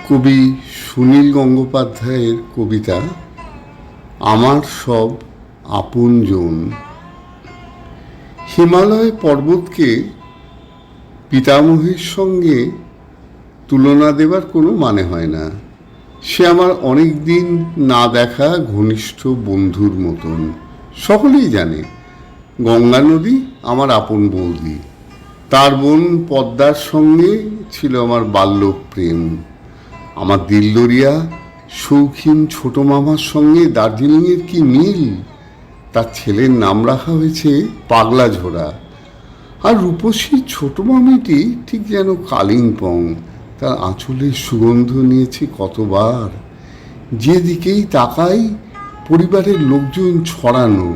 কবি সুনীল গঙ্গোপাধ্যায়ের কবিতা আমার সব আপনজন। হিমালয় পর্বতকে পিতামহের সঙ্গে তুলনা দেবার কোনো মানে হয় না। সে আমার অনেক দিন না দেখা ঘনিষ্ঠ বন্ধুর মতন। সকলেই জানে গঙ্গা নদী আমার আপন বৌদি। তার বোন পদ্মার সঙ্গে ছিল আমার বাল্য প্রেম। আমার দিলদরিয়া শৌখিন ছোট মামার সঙ্গে দার্জিলিংয়ের কি মিল! তার ছেলের নাম রাখা হয়েছে পাগলা ঝোড়া। আর রূপসী ছোট মামিটি ঠিক যেন কালিম্পং। তার আঁচলের সুগন্ধ নিয়েছি কতবার। যেদিকেই তাকাই পরিবারের লোকজন ছড়ানো।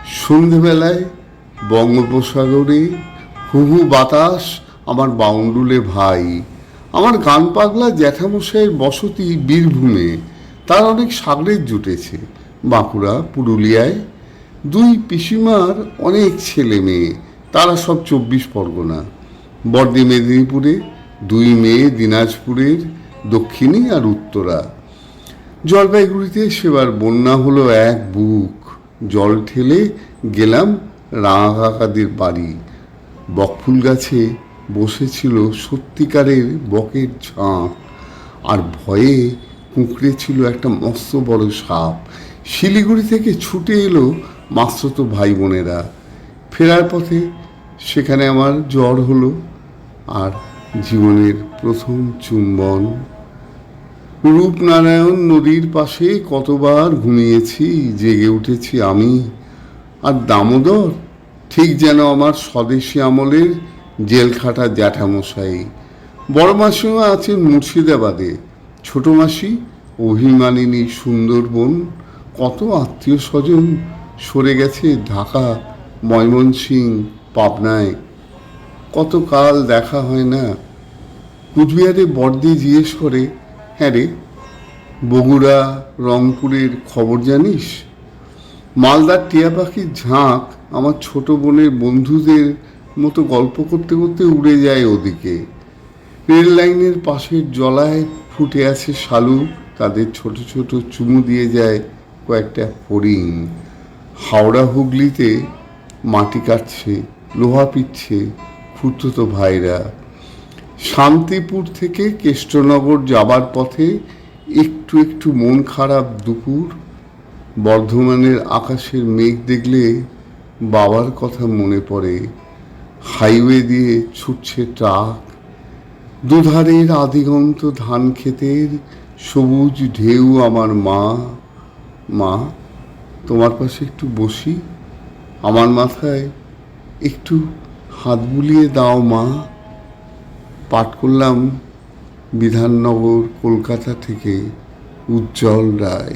সন্ধেবেলায় বঙ্গোপসাগরে হুহু বাতাস আমার বাউন্ডুলে ভাই। আমার গান পাগলা জ্যাঠামশাইয়ের বসতি বীরভূমে। তার অনেক সাগরের জুটেছে বাঁকুড়া, পুরুলিয়ায়। দুই পিসিমার অনেক ছেলে মেয়ে, তারা সব 24 পরগনা। বর্দি মেদিনীপুরে, দুই মেয়ে দিনাজপুরের দক্ষিণী আর উত্তরা। জলপাইগুড়িতে সেবার বন্যা হলো এক বুক। জল ঠেলে গেলাম রাঙা কাকাদের বাড়ি। বকফুল গাছে বসেছিল সত্যিকারের বকের ঝাঁক, আর ভয়ে কুঁকড়ে ছিল একটা মস্ত বড় সাপ। শিলিগুড়ি থেকে ছুটে এলো মাস্তুতো ভাই বোনেরা। ফেরার পথে সেখানে আমার জ্বর হলো, আর জীবনের প্রথম চুম্বন। রূপনারায়ণ নদীর পাশে কতবার ঘুমিয়েছি, জেগে উঠেছি আমি। আর দামোদর ঠিক যেন আমার স্বদেশী আমলের জেলখাটা জ্যাঠামশাই। বড় মাসিমা আছেন মুর্শিদাবাদে, ছোট মাসি অভিমানিনী সুন্দরবন। কত আত্মীয় স্বজন সরে গেছে ঢাকা, ময়মনসিংহ, পাবনায়। কত কাল দেখা হয় না। কুচবিহারে বর্দি জিজ্ঞেস করে, হ্যাঁ রে, বগুড়া রংপুরের খবর জানিস? মালদার টিয়া পাখির ঝাঁক আমার ছোট বোনের বন্ধুদের মতো গল্প করতে করতে উড়ে যায় ওদিকে। রেল লাইনের পাশের জলায় ফুটে আছে শালুক, তাদের ছোট ছোট চুমু দিয়ে যায় কয়েকটা ফড়িং। হাওড়া হুগলিতে মাটি কাটছে, লোহা পিটছে খুঁড়তো ভাইরা। শান্তিপুর থেকে কেষ্টনগর যাবার পথে একটু একটু মন খারাপ দুপুর। বর্ধমানের আকাশের মেঘ দেখলে বাবার কথা মনে পড়ে। হাইওয়ে দিয়ে ছুটছে ট্রাক, দুধারের আদিগন্ত ধান ক্ষেতের সবুজ ঢেউ। আমার মা, মা তোমার পাশে একটু বসি, আমার মাথায় একটু হাত বুলিয়ে দাও মা। পাঠ করলাম বিধাননগর, কলকাতা থেকে উজ্জ্বল রায়।